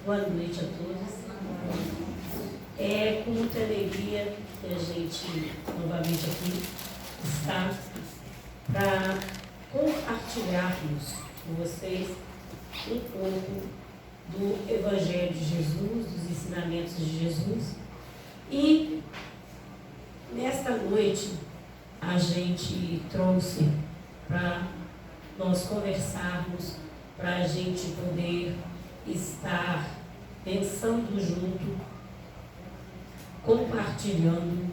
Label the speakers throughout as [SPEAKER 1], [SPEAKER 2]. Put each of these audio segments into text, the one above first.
[SPEAKER 1] Boa noite a todos. É com muita alegria que a gente novamente aqui está para compartilharmos com vocês um pouco do Evangelho de Jesus, dos ensinamentos de Jesus. E nesta noite a gente trouxe para nós conversarmos, para a gente poder estar pensando junto, compartilhando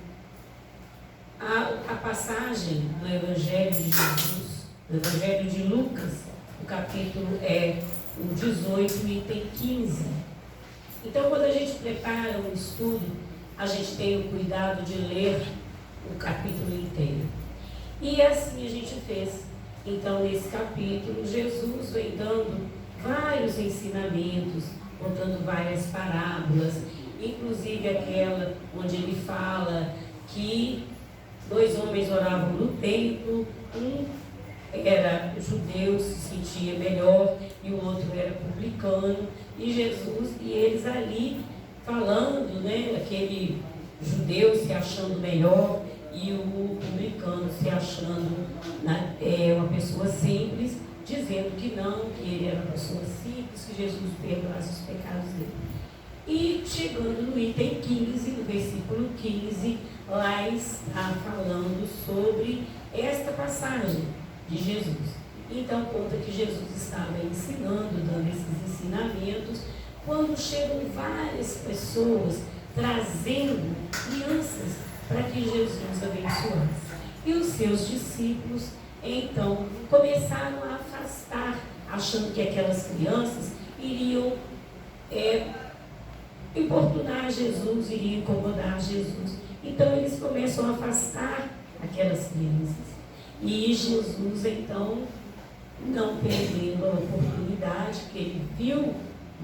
[SPEAKER 1] a passagem do Evangelho de Jesus, do Evangelho de Lucas. O capítulo é o 18, item 15. Então, quando a gente prepara um estudo, a gente tem o cuidado de ler o capítulo inteiro. E assim a gente fez. Então, nesse capítulo, Jesus vem dando vários ensinamentos, contando várias parábolas, inclusive aquela onde ele fala que 2 homens oravam no templo, um era judeu, se sentia melhor, e o outro era publicano, e Jesus, e eles ali falando, né, aquele judeu se achando melhor, e o publicano se achando uma pessoa simples, dizendo que não, que ele era uma pessoa simples, que Jesus perdoasse os pecados dele. E chegando no item 15, no versículo 15, lá está falando sobre esta passagem de Jesus. Então conta que Jesus estava ensinando, dando esses ensinamentos, quando chegam várias pessoas trazendo crianças para que Jesus abençoasse. E os seus discípulos, então, começaram a afastar, achando que aquelas crianças iriam importunar Jesus, iriam incomodar Jesus. Então, eles começam a afastar aquelas crianças. E Jesus, então, não perdendo a oportunidade, que ele viu,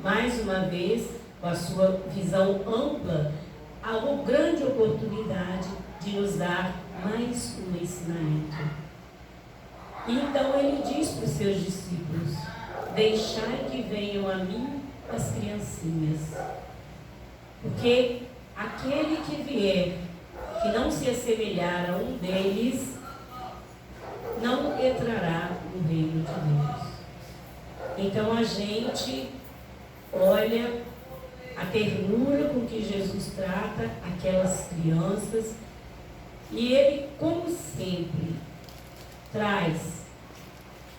[SPEAKER 1] mais uma vez, com a sua visão ampla, a grande oportunidade de nos dar mais um ensinamento. Então ele diz para os seus discípulos: deixai que venham a mim as criancinhas, porque aquele que vier, que não se assemelhar a um deles, não entrará no reino de Deus. Então a gente olha a ternura com que Jesus trata aquelas crianças, e ele, como sempre, traz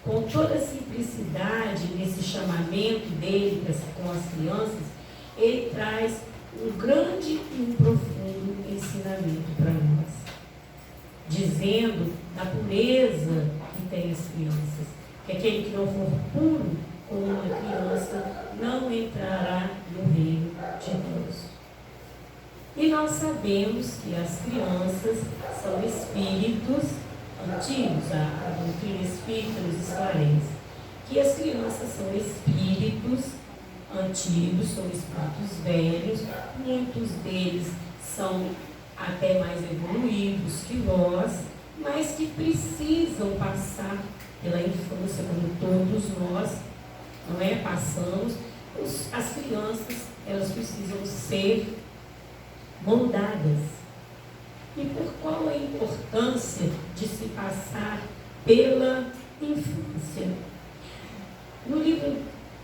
[SPEAKER 1] com toda a simplicidade nesse chamamento dele com as crianças, ele traz um grande e um profundo ensinamento para nós, dizendo da pureza que tem as crianças, que aquele que não for puro como uma criança não entrará no reino de Deus. E nós sabemos que as crianças são espíritos antigos, a doutrina espírita nos esclarece que as crianças são espíritos antigos, são espíritos velhos, muitos deles são até mais evoluídos que nós, mas que precisam passar pela infância, como todos nós, não é? Passamos. As crianças, elas precisam ser moldadas. E por qual a importância de se passar pela infância? No livro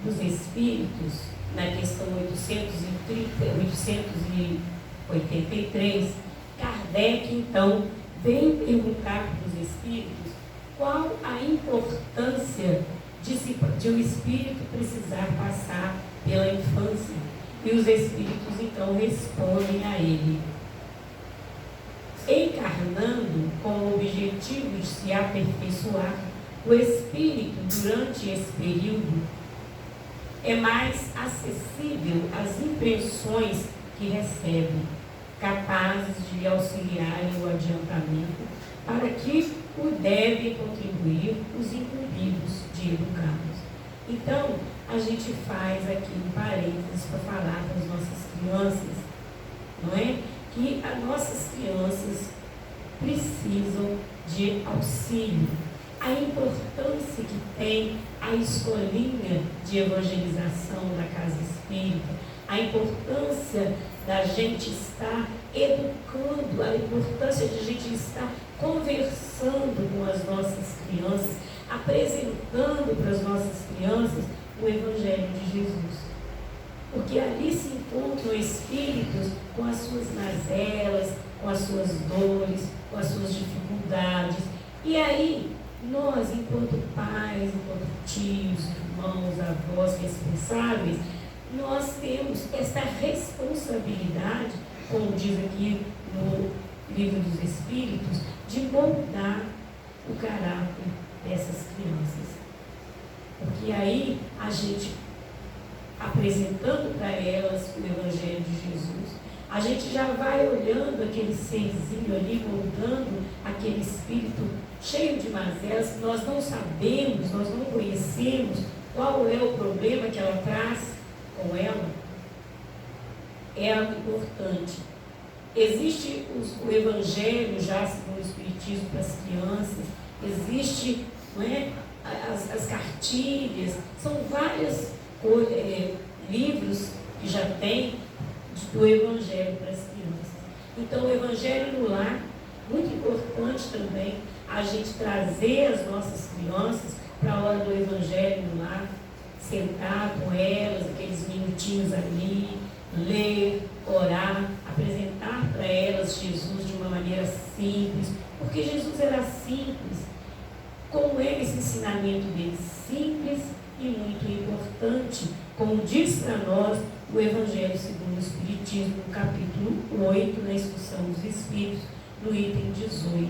[SPEAKER 1] dos Espíritos, na questão 883, Kardec, então, vem perguntar para os Espíritos qual a importância de um espírito precisar passar pela infância. E os Espíritos, então, respondem a ele: encarnando com o objetivo de se aperfeiçoar, o espírito, durante esse período, é mais acessível às impressões que recebe, capazes de lhe auxiliar no adiantamento, para que puderem contribuir os incumbidos de educá-los. Então, a gente faz aqui um parênteses para falar das nossas crianças, não é? Que as nossas crianças precisam de auxílio. A importância que tem a a escolinha de evangelização da casa espírita, a importância da gente estar educando, a importância de a gente estar conversando com as nossas crianças, apresentando para as nossas crianças o Evangelho de Jesus. Porque ali se encontram espíritos com as suas mazelas, com as suas dores, com as suas dificuldades. E aí, nós, enquanto pais, enquanto tios, irmãos, avós responsáveis, nós temos essa responsabilidade, como diz aqui no Livro dos Espíritos, de moldar o caráter dessas crianças. Porque aí a gente, apresentando para elas o Evangelho de Jesus, a gente já vai olhando aquele serzinho ali, moldando aquele espírito cheio de mazelas, que nós não sabemos, nós não conhecemos qual é o problema que ela traz com ela. É algo importante. Existe o Evangelho já segundo o Espiritismo para as crianças, existe, não é, as cartilhas, são vários livros que já tem do Evangelho para as crianças. Então, o Evangelho no lar, muito importante também, a gente trazer as nossas crianças para a hora do Evangelho no lar, sentar com elas, aqueles minutinhos ali, ler, orar, apresentar para elas Jesus de uma maneira simples, porque Jesus era simples. Como é esse ensinamento dele? Simples e muito importante, como diz para nós o Evangelho segundo o Espiritismo, no capítulo 8, na Instrução dos Espíritos, no item 18.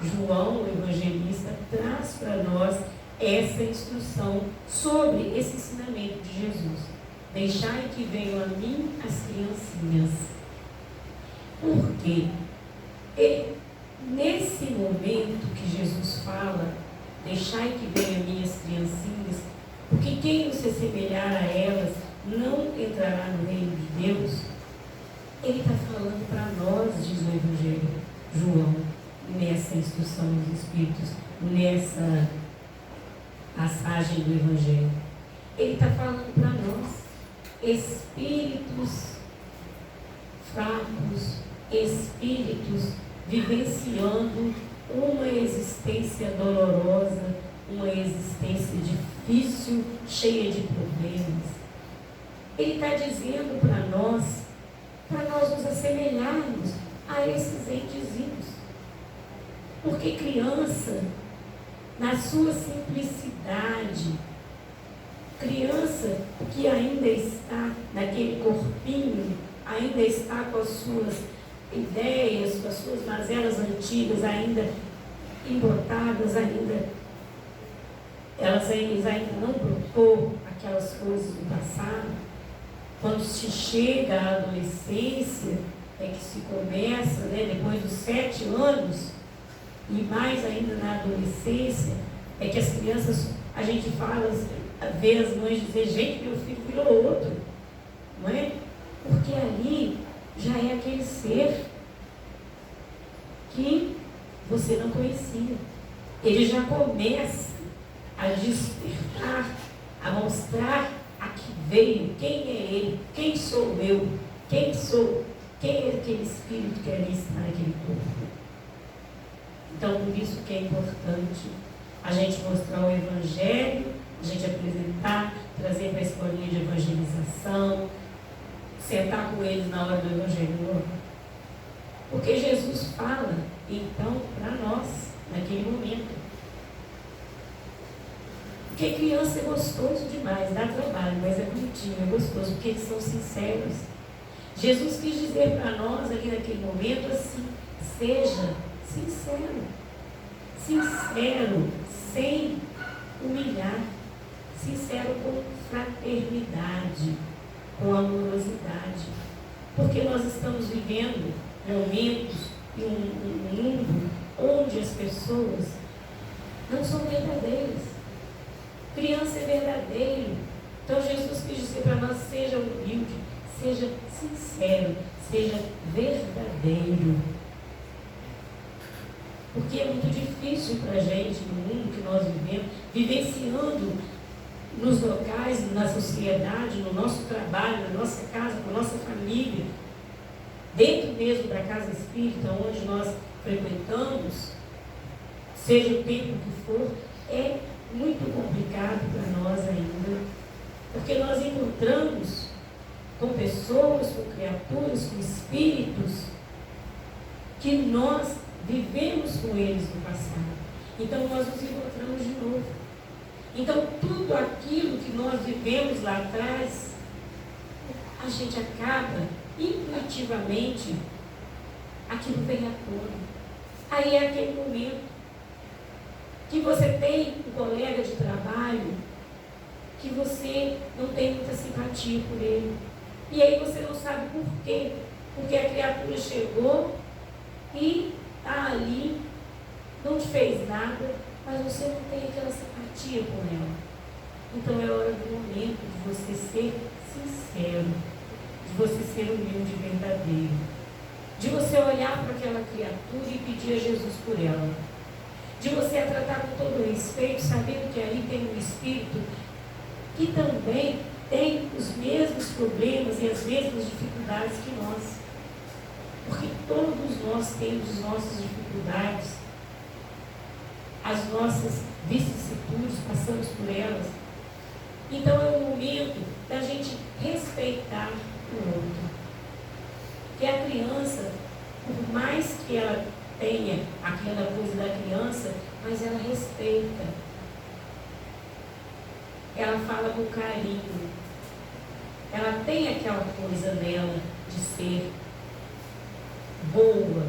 [SPEAKER 1] João, o evangelista, traz para nós essa instrução sobre esse ensinamento de Jesus. Deixai que venham a mim as criancinhas. Por quê? Nesse momento que Jesus fala, deixai que venham a mim as criancinhas, porque quem não se assemelhar a elas não entrará no reino de Deus. Ele está falando para nós, diz o Evangelho, João, nessa instrução dos Espíritos, nessa passagem do Evangelho. Ele está falando para nós, espíritos fracos, espíritos vivenciando uma existência dolorosa, uma existência difícil, cheia de problemas. Ele está dizendo para nós nos assemelharmos a esses entezinhos. Porque criança, na sua simplicidade, criança que ainda está naquele corpinho, ainda está com as suas ideias, com as suas mazelas antigas ainda embotadas, elas ainda não brotou aquelas coisas do passado. Quando se chega à adolescência, é que se começa, depois dos 7 anos, e mais ainda na adolescência, é que as crianças, a gente fala, vê as mães dizer, gente, meu filho virou outro, não é? Porque ali já é aquele ser que você não conhecia. Ele já começa a despertar, a mostrar a que veio, quem é ele, quem sou eu, quem é aquele espírito que ali está naquele corpo. Então, por isso que é importante a gente mostrar o Evangelho, a gente apresentar, trazer para a escolinha de evangelização, sentar com eles na hora do Evangelho. Porque Jesus fala, então, para nós, naquele momento. Porque criança é gostoso demais, dá trabalho, mas é bonitinho, é gostoso, porque eles são sinceros. Jesus quis dizer para nós ali naquele momento assim, seja sincero, sincero, sem humilhar, sincero com fraternidade, com amorosidade, porque nós estamos vivendo momentos e um mundo onde as pessoas não são verdadeiras. Criança é verdadeiro. Então Jesus quis dizer para nós, seja humilde, seja sincero, seja verdadeiro. Porque é muito difícil difícil para a gente no mundo que nós vivemos, vivenciando nos locais, na sociedade, no nosso trabalho, na nossa casa, na nossa família, dentro mesmo da casa espírita, onde nós frequentamos, seja o tempo que for, é muito complicado para nós ainda, porque nós encontramos com pessoas, com criaturas, com espíritos, que nós vivemos com eles no passado. Então nós nos encontramos de novo. Então tudo aquilo que nós vivemos lá atrás, a gente acaba intuitivamente, aquilo vem à tona. Aí é aquele momento que você tem um colega de trabalho que você não tem muita simpatia por ele. E aí você não sabe por quê. Porque a criatura chegou e está ali, não te fez nada, mas você não tem aquela simpatia por ela. Então é hora do momento de você ser sincero, de você ser humilde e verdadeiro, de você olhar para aquela criatura e pedir a Jesus por ela, de você a tratar com todo respeito, sabendo que ali tem um espírito que também tem os mesmos problemas e as mesmas dificuldades que nós. Porque todos nós temos as nossas dificuldades, as nossas vicissitudes, passamos por elas. Então é o momento da gente respeitar o outro. Que a criança, por mais que ela tenha aquela coisa da criança, mas ela respeita. Ela fala com carinho. Ela tem aquela coisa nela de ser boa,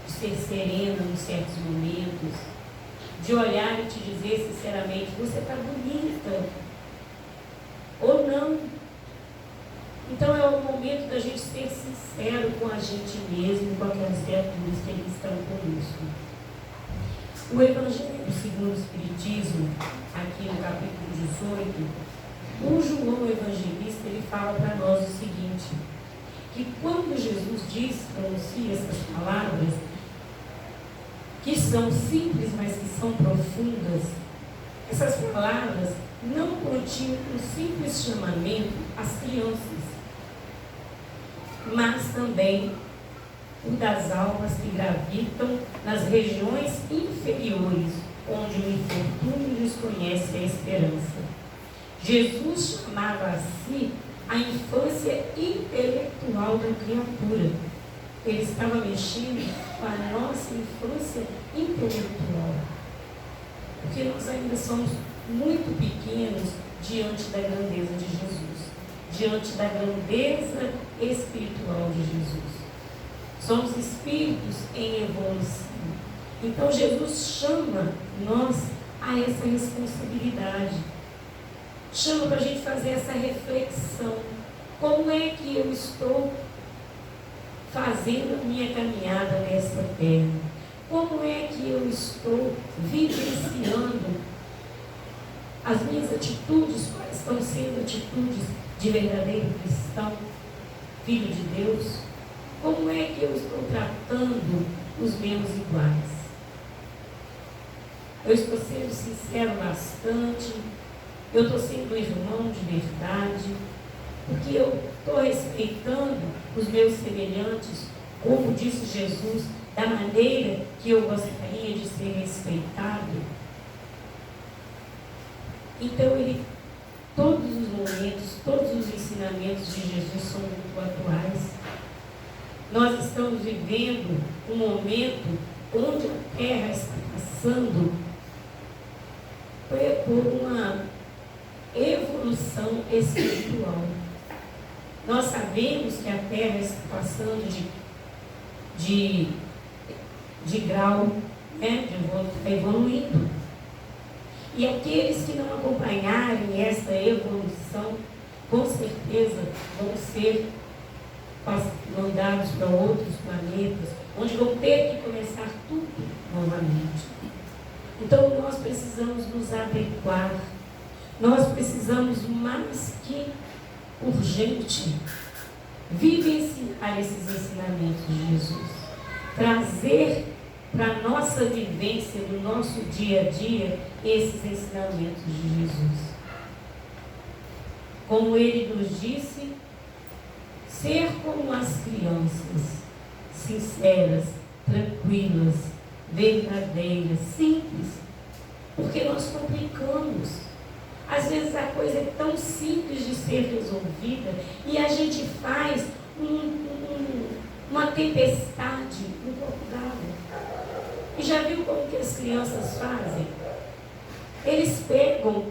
[SPEAKER 1] de ser serena em certos momentos, de olhar e te dizer sinceramente, você está bonita, ou não. Então é o momento da gente ser sincero com a gente mesmo, com aquelas criaturas que eles estão conosco. O Evangelho segundo o Espiritismo, aqui no capítulo 18, o João Evangelista, ele fala para nós o seguinte, que quando Jesus pronuncia essas palavras, que são simples, mas que são profundas, essas palavras não continham um simples chamamento às crianças, mas também o das almas que gravitam nas regiões inferiores, onde o infortúnio desconhece a esperança. Jesus chamava a si a infância intelectual da criatura. Ele estava mexendo com a nossa infância intelectual. Porque nós ainda somos muito pequenos diante da grandeza de Jesus, diante da grandeza espiritual de Jesus. Somos espíritos em evolução. Então Jesus chama nós a essa responsabilidade. Chama para a gente fazer essa reflexão. Como é que eu estou fazendo a minha caminhada nessa terra? Como é que eu estou vivenciando as minhas atitudes? Quais estão sendo atitudes de verdadeiro cristão, filho de Deus? Como é que eu estou tratando os meus iguais? Eu estou sendo sincero bastante? Eu estou sendo um irmão de verdade, porque eu estou respeitando os meus semelhantes, como disse Jesus, da maneira que eu gostaria de ser respeitado. Então, todos os momentos, todos os ensinamentos de Jesus são muito atuais. Nós estamos vivendo um momento onde a Terra está passando por uma evolução espiritual. Nós sabemos que a Terra está passando de grau, né, está evoluindo. E aqueles que não acompanharem essa evolução, com certeza vão ser mandados para outros planetas, onde vão ter que começar tudo novamente. Então nós precisamos nos adequar. Nós precisamos mais que urgente vivenciar esses ensinamentos de Jesus. Trazer para a nossa vivência, no nosso dia a dia, esses ensinamentos de Jesus. Como ele nos disse, ser como as crianças, sinceras, tranquilas, verdadeiras, simples, porque nós complicamos. Às vezes a coisa é tão simples de ser resolvida e a gente faz uma tempestade no copo d'água. E já viu como que as crianças fazem? Eles pegam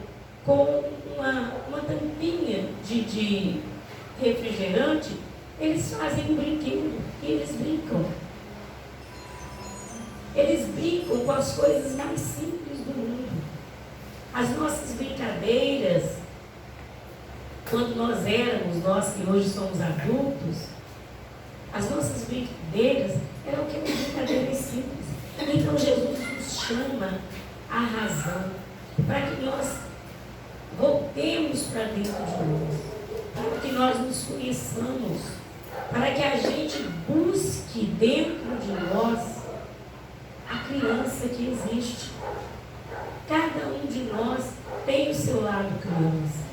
[SPEAKER 1] com uma tampinha de refrigerante, eles fazem um brinquedo e eles brincam. Eles brincam com as coisas mais simples do mundo. As nossas brincadeiras, quando nós que hoje somos adultos, as nossas brincadeiras eram aquelas brincadeiras simples. Então Jesus nos chama à razão, para que nós voltemos para dentro de nós, para que nós nos conheçamos, para que a gente busque dentro de nós a criança que existe. Cada um de nós tem o seu lado criança.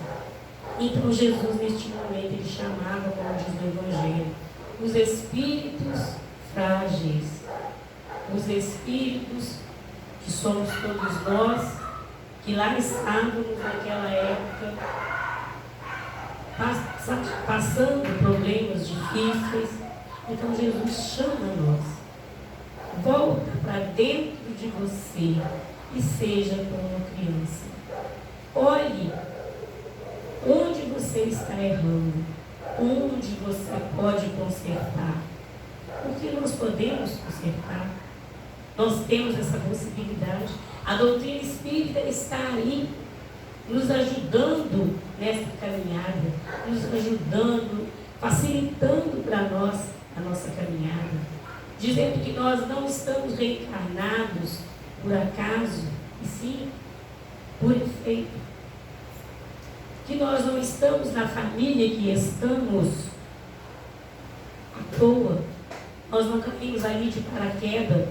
[SPEAKER 1] Então Jesus, neste momento, ele chamava, como diz no Evangelho, os espíritos frágeis, os espíritos que somos todos nós, que lá estávamos naquela época, passando problemas difíceis. Então Jesus chama nós. Volta para dentro de você e seja como uma criança. Olhe onde você está errando, onde você pode consertar. Porque nós podemos consertar. Nós temos essa possibilidade. A doutrina espírita está aí, nos ajudando nessa caminhada, nos ajudando, facilitando para nós a nossa caminhada, dizendo que nós não estamos reencarnados por acaso, e sim por efeito. Que nós não estamos na família que estamos à toa. Nós não caímos ali de paraquedas.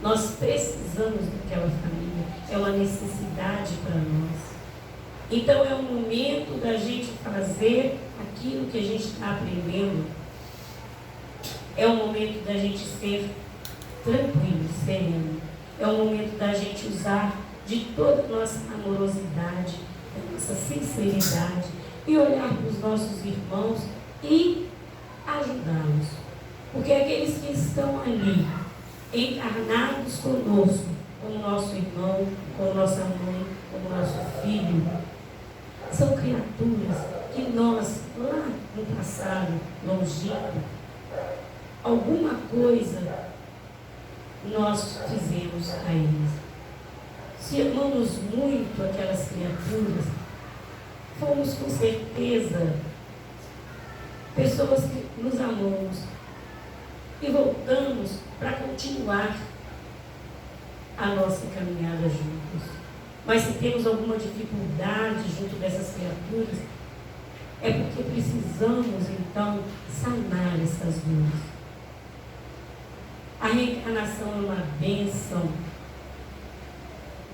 [SPEAKER 1] Nós precisamos daquela família. É uma necessidade para nós. Então é um momento da gente fazer aquilo que a gente está aprendendo. É um momento da gente ser tranquilo, sereno. É um momento da gente usar de toda a nossa amorosidade, da nossa sinceridade e olhar para os nossos irmãos e ajudá-los. Porque aqueles que estão ali, encarnados conosco, como nosso irmão, como nossa mãe, como nosso filho, são criaturas que nós, lá no passado, longínquo, alguma coisa nós fizemos a eles. Se amamos muito aquelas criaturas, fomos com certeza pessoas que nos amamos e voltamos para continuar a nossa caminhada juntos. Mas se temos alguma dificuldade junto dessas criaturas, é porque precisamos então sanar essas dores. A reencarnação é uma bênção.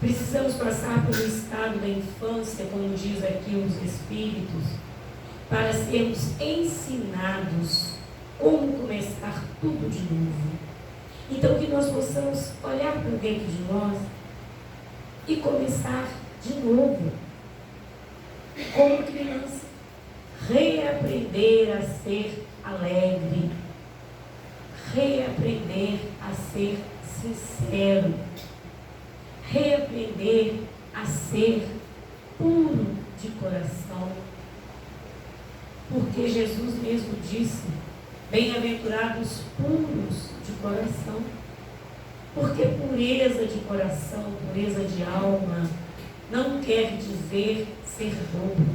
[SPEAKER 1] Precisamos passar pelo estado da infância, como diz aqui os Espíritos, para sermos ensinados como começar tudo de novo. Então que nós possamos olhar para dentro de nós e começar de novo, como criança, reaprender a ser alegre, reaprender a ser sincero, reaprender a ser puro de coração, porque Jesus mesmo disse: bem-aventurados puros de coração. Porque pureza de coração, pureza de alma, não quer dizer ser bobo.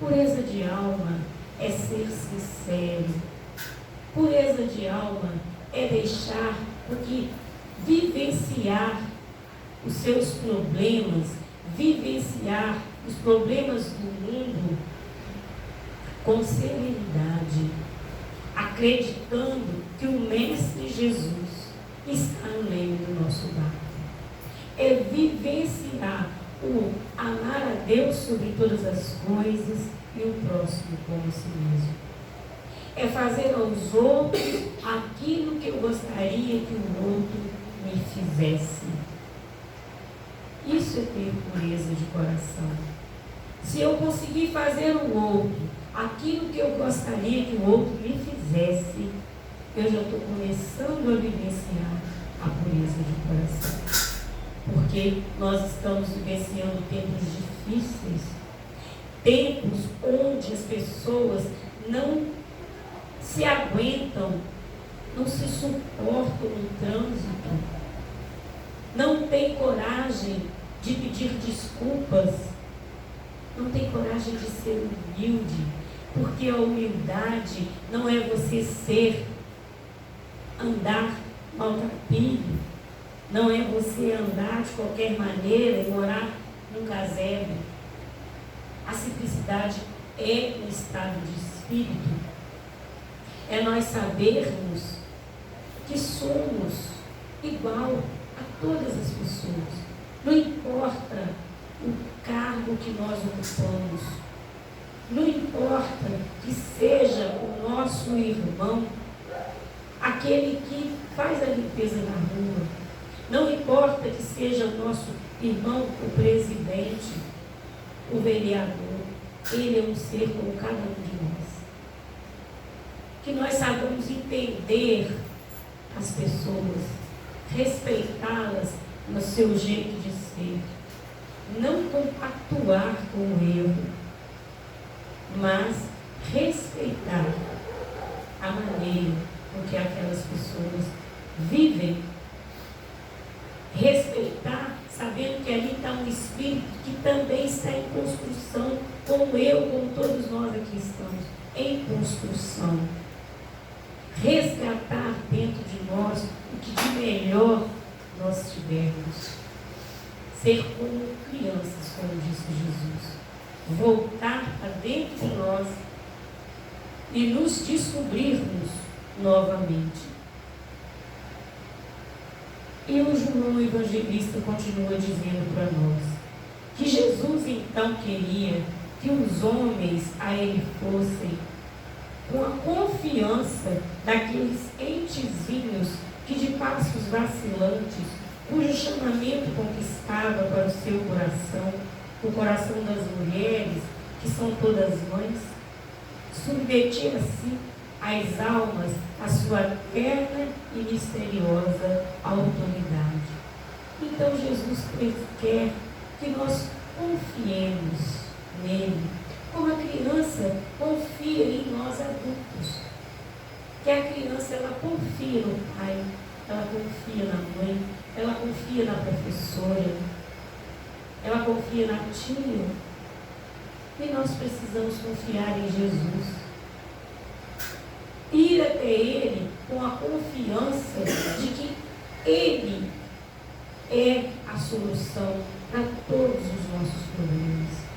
[SPEAKER 1] Pureza de alma é ser sincero. Pureza de alma é deixar, porque vivenciar os seus problemas, vivenciar os problemas do mundo com serenidade, acreditando que o Mestre Jesus está no leme do nosso barco. É vivenciar o amar a Deus sobre todas as coisas e o próximo como a si mesmo. É fazer aos outros aquilo que eu gostaria que o outro me fizesse. Isso é ter pureza de coração. Se eu conseguir fazer ao outro aquilo que eu gostaria que o outro me fizesse, eu já estou começando a vivenciar a pureza de coração. Porque nós estamos vivenciando tempos difíceis, tempos onde as pessoas não se aguentam, não se suportam no trânsito, não têm coragem de pedir desculpas, não tem coragem de ser humilde, porque a humildade não é você andar maltrapilho, não é você andar de qualquer maneira e morar num casebre. A simplicidade é um estado de espírito, é nós sabermos que somos igual a todas as pessoas, não importa o cargo que nós ocupamos, não importa que seja o nosso irmão, aquele que faz a limpeza na rua, não importa que seja o nosso irmão, o presidente, o vereador, ele é um ser como cada um de nós. Que nós saibamos entender as pessoas, respeitá-las no seu jeito de ser, não compactuar com o erro, mas respeitar a maneira com que aquelas pessoas vivem. Respeitar, sabendo que ali está um espírito que também está em construção, como eu, como todos nós aqui estamos, em construção. Resgatar dentro de nós o que de melhor nós tivermos. Ser como crianças, como disse Jesus. Voltar para dentro de nós e nos descobrirmos novamente. E o João Evangelista continua dizendo para nós que Jesus então queria que os homens a ele fossem com a confiança daqueles entezinhos que de passos vacilantes, cujo chamamento conquistava para o seu coração, o coração das mulheres, que são todas mães, submetia assim as almas à sua eterna e misteriosa autoridade. Então Jesus quer que nós confiemos nele, como a criança confia em nós adultos. Que a criança, ela confia no pai, ela confia na mãe, ela confia na professora, ela confia na tia. E nós precisamos confiar em Jesus. Ir até Ele com a confiança de que Ele é a solução para todos os nossos problemas.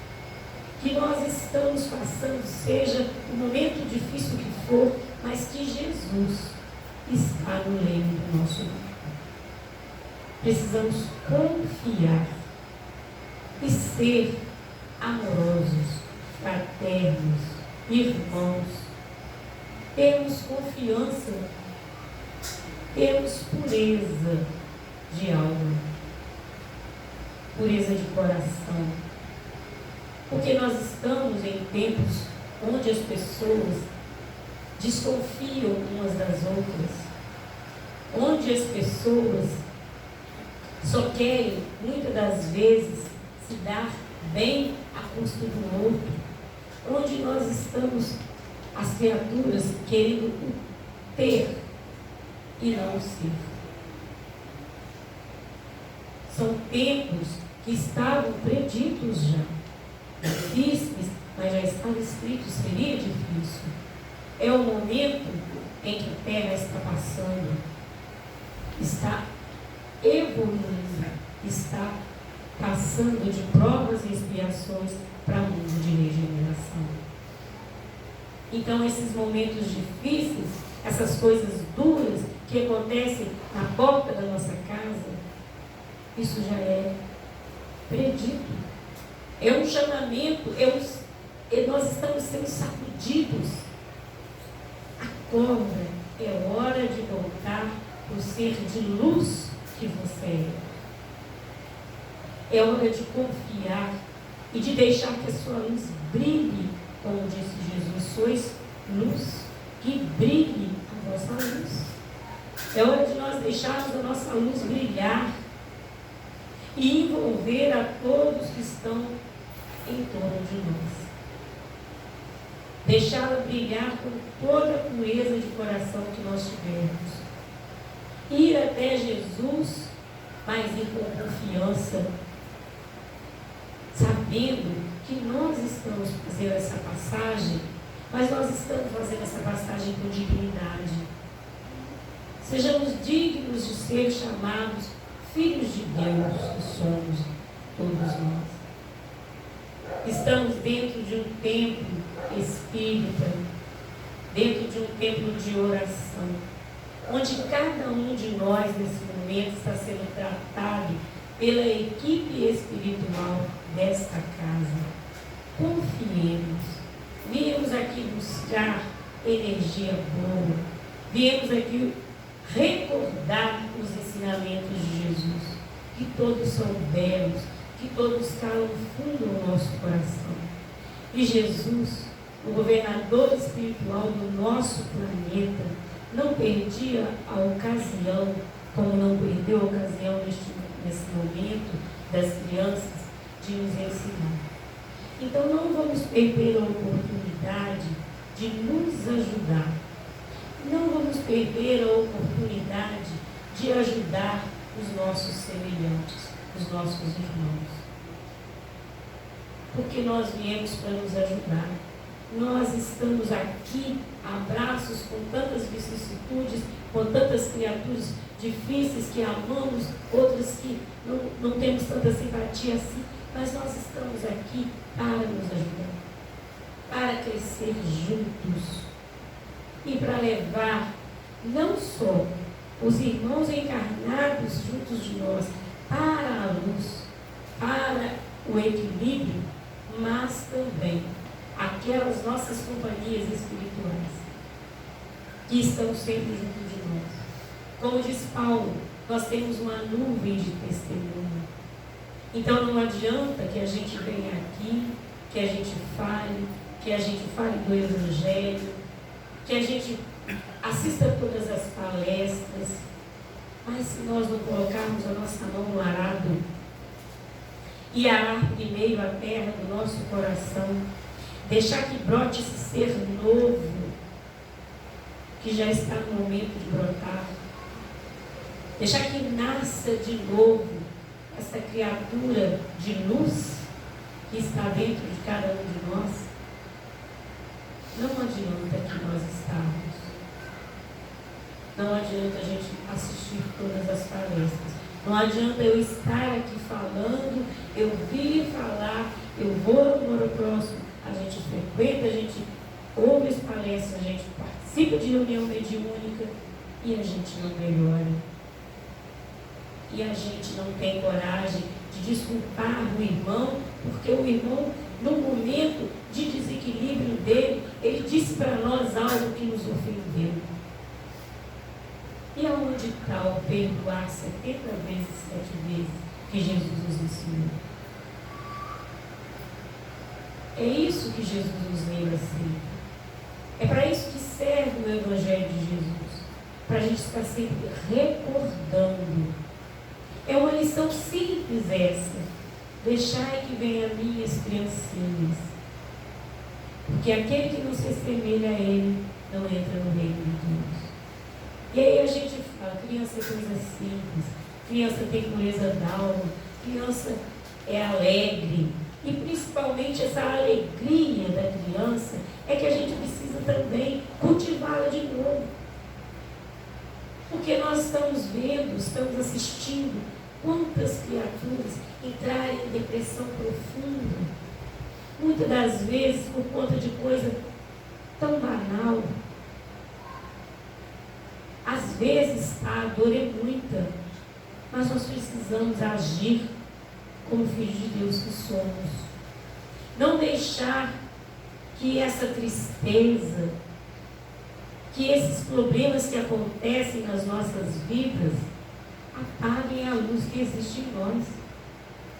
[SPEAKER 1] Que nós estamos passando, seja o momento difícil que for, mas que Jesus está no leme do nosso barco. Precisamos confiar e ser amorosos, fraternos, irmãos. Temos confiança, temos pureza de alma, pureza de coração, porque nós estamos em tempos onde as pessoas desconfiam umas das outras, onde as pessoas só querem, muitas das vezes, se dar bem à custa do outro, onde nós estamos, as criaturas, querendo ter e não ser. São tempos que estavam preditos já, difíceis, mas já estava escrito, seria difícil. É o momento em que a Terra está passando, está evoluindo, está passando de provas e expiações para um mundo de regeneração. Então, esses momentos difíceis, essas coisas duras que acontece na porta da nossa casa, isso já é predito. É um chamamento, nós estamos sendo sacudidos. Acorda, é hora de voltar para o ser de luz que você é. É hora de confiar e de deixar que a sua luz brilhe, como disse Jesus, sois luz, que brilhe a vossa luz. É hora de nós deixarmos a nossa luz brilhar e envolver a todos que estão em torno de nós. Deixá-la brilhar com toda a pureza de coração que nós tivermos. Ir até Jesus, mas ir com confiança, sabendo que nós estamos fazendo essa passagem, mas nós estamos fazendo essa passagem com dignidade. Sejamos dignos de ser chamados filhos de Deus, que somos todos nós. Estamos dentro de um templo espírita, dentro de um templo de oração, onde cada um de nós nesse momento está sendo tratado pela equipe espiritual desta casa. Confiemos. Viemos aqui buscar energia boa. Viemos aqui recordar os ensinamentos de Jesus, que todos são belos, que todos calam fundo no nosso coração. E Jesus, o governador espiritual do nosso planeta, não perdia a ocasião, como não perdeu a ocasião nesse momento das crianças, de nos ensinar. Então não vamos perder a oportunidade de nos ajudar. Não vamos perder a oportunidade de ajudar os nossos semelhantes, os nossos irmãos. Porque nós viemos para nos ajudar. Nós estamos aqui, abraços com tantas vicissitudes, com tantas criaturas difíceis que amamos, outras que não temos tanta simpatia assim, mas nós estamos aqui para nos ajudar, para crescer juntos e para levar não só os irmãos encarnados juntos de nós para a luz, para o equilíbrio, mas também aquelas nossas companhias espirituais que estão sempre junto de nós. Como diz Paulo, nós temos uma nuvem de testemunho. Então não adianta que a gente venha aqui, que a gente fale do Evangelho, que a gente assista todas as palestras, mas se nós não colocarmos a nossa mão no arado e arar primeiro a terra do nosso coração, deixar que brote esse ser novo, que já está no momento de brotar, deixar que nasça de novo essa criatura de luz que está dentro de cada um de nós, não adianta que nós estarmos. Não adianta a gente assistir todas as palestras. Não adianta eu estar aqui falando, eu vir falar, eu vou no Moro Próximo, a gente frequenta, a gente ouve as palestras, a gente participa de reunião mediúnica e a gente não melhora. E a gente não tem coragem de desculpar o irmão, porque o irmão, no momento de desequilíbrio dele, ele disse para nós algo que nos ofendeu. E aonde está o perdoar 70 vezes, 7 vezes, que Jesus nos ensinou? É isso que Jesus nos lembra sempre. É para isso que serve o Evangelho de Jesus, para a gente estar sempre recordando. É uma lição simples essa. Deixai que venha a minhas criancinhas. Porque aquele que não se assemelha a ele não entra no reino de Deus. E aí a gente fala, criança é coisa simples, criança tem pureza d'alma, criança é alegre. E principalmente essa alegria da criança é que a gente precisa também cultivá-la de novo. Porque nós estamos vendo, estamos assistindo quantas criaturas entrarem em depressão profunda, muitas das vezes por conta de coisa tão banal. Às vezes a dor é muita, mas nós precisamos agir como filhos de Deus que somos. Não deixar que essa tristeza, que esses problemas que acontecem nas nossas vidas, apaguem a luz que existe em nós.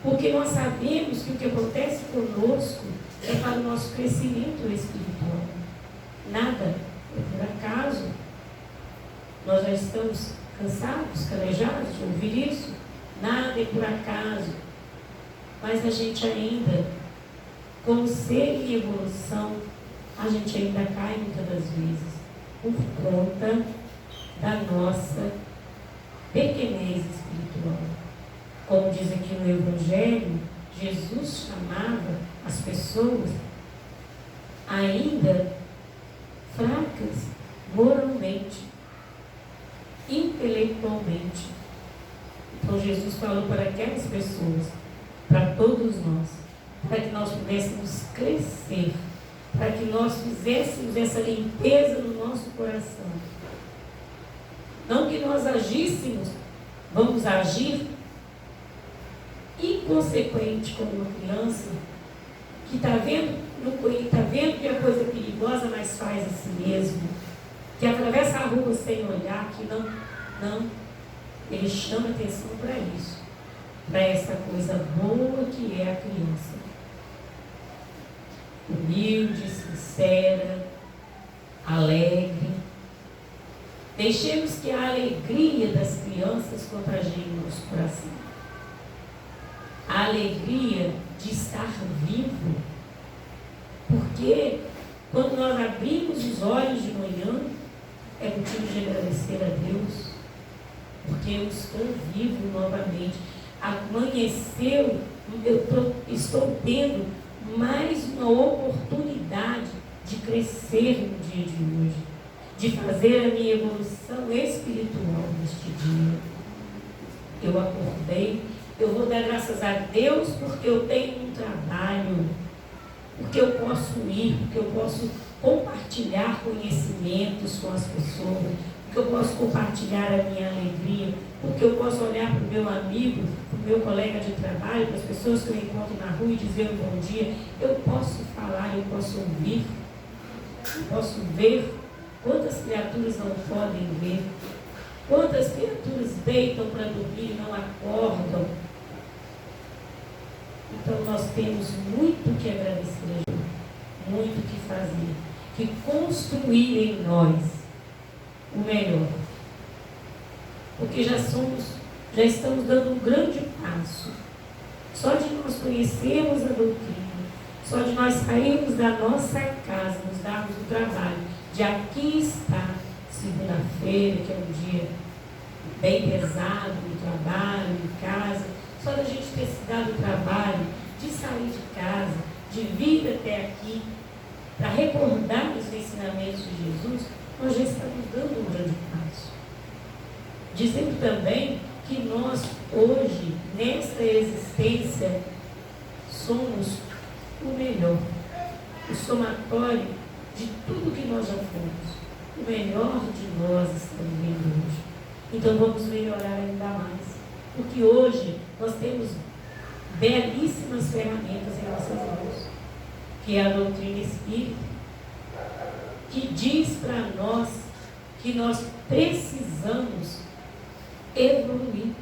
[SPEAKER 1] Porque nós sabemos que o que acontece conosco é para o nosso crescimento espiritual. Nada é por acaso. Nós já estamos cansados, calejados de ouvir isso. Nada é por acaso. Mas a gente ainda, como ser em evolução, a gente ainda cai muitas das vezes por conta da nossa pequenez espiritual. Como diz aqui no Evangelho, Jesus chamava as pessoas ainda fracas moralmente, intelectualmente. Então Jesus falou para aquelas pessoas, para todos nós, para que nós pudéssemos crescer, para que nós fizéssemos essa limpeza no nosso coração. Não que nós agíssemos, vamos agir inconsequente como uma criança que está vendo que a coisa é perigosa, mas faz a si mesmo, que atravessa a rua sem olhar, que não, ele chama atenção para isso, para essa coisa boa que é a criança. Humilde, sincera, alegre. Deixemos que a alegria das crianças contagie o nosso coração. A alegria de estar vivo. Porque quando nós abrimos os olhos de manhã, é motivo de agradecer a Deus. Porque eu estou vivo novamente. Amanheceu, estou tendo mais uma oportunidade de crescer no dia de hoje, de fazer a minha evolução espiritual neste dia. Eu acordei, eu vou dar graças a Deus porque eu tenho um trabalho, porque eu posso ir, porque eu posso compartilhar conhecimentos com as pessoas, porque eu posso compartilhar a minha alegria, porque eu posso olhar para o meu amigo, para o meu colega de trabalho, para as pessoas que eu encontro na rua e dizer um bom dia. Eu posso falar, eu posso ouvir, eu posso ver. Quantas criaturas não podem ver? Quantas criaturas deitam para dormir e não acordam? Então nós temos muito que agradecer a Deus, muito que fazer, que construir em nós o melhor. Porque já estamos dando um grande passo. Só de nós conhecermos a doutrina, só de nós sairmos da nossa casa, nos darmos o trabalho, de aqui está, segunda-feira, que é um dia bem pesado no trabalho, em casa, só da gente ter se dado o trabalho de sair de casa, de vir até aqui, para recordar os ensinamentos de Jesus, nós já estamos dando um grande passo. Dizendo também que nós, hoje, nesta existência, somos o melhor, o somatório de tudo que nós já fomos. O melhor de nós estamos vendo hoje. Então vamos melhorar ainda mais. Porque hoje nós temos belíssimas ferramentas em nossas mãos, que é a doutrina espírita, que diz para nós que nós precisamos evoluir.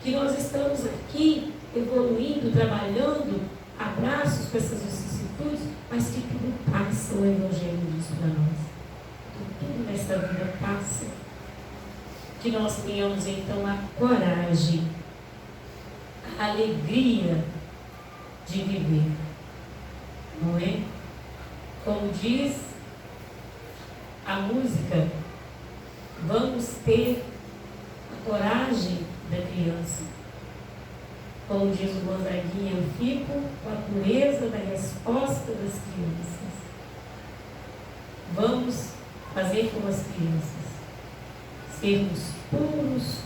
[SPEAKER 1] Que nós estamos aqui evoluindo, trabalhando, abraços com essas vicissitudes, mas que tudo passa, o Evangelho diz para nós. Que tudo nesta vida passa. Que nós tenhamos então a coragem, a alegria de viver. Não é? Como diz a música, vamos ter a coragem da criança. Como diz o Gonzaguinha, eu fico com a pureza da resposta das crianças. Vamos fazer como as crianças. Sermos puros,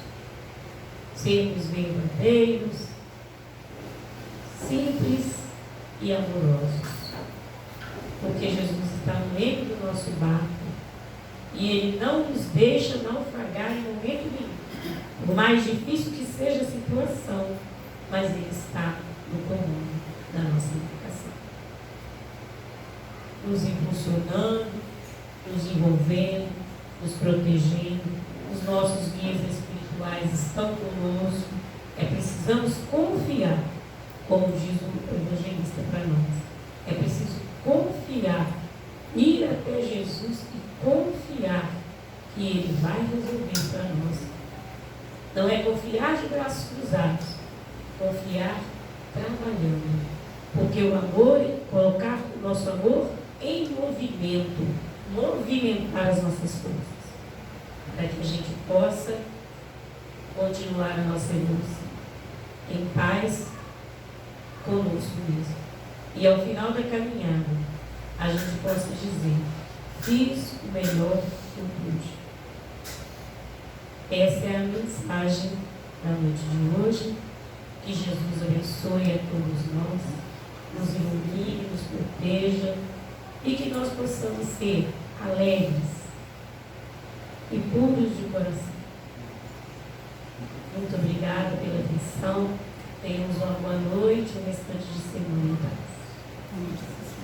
[SPEAKER 1] sermos verdadeiros, simples e amorosos. Porque Jesus está no meio do nosso barco E Ele não nos deixa naufragar em momento nenhum. Por mais difícil que seja a situação, mas Ele está no comando da nossa embarcação, nos impulsionando, nos envolvendo, nos protegendo. Os nossos guias espirituais estão conosco. Precisamos confiar, como diz o evangelista para nós. É preciso confiar, ir até Jesus e confiar que Ele vai resolver para nós. Não é confiar de braços cruzados, confiar trabalhando. Porque o amor é colocar o nosso amor em movimento, movimentar as nossas forças, para que a gente possa continuar a nossa evolução em paz conosco mesmo. E ao final da caminhada, a gente possa dizer: fiz o melhor que eu pude. Essa é a mensagem da noite de hoje. Que Jesus abençoe a todos nós, nos ilumine, nos proteja e que nós possamos ser alegres e puros de coração. Muito obrigada pela atenção. Tenhamos uma boa noite, um restante de semana em paz.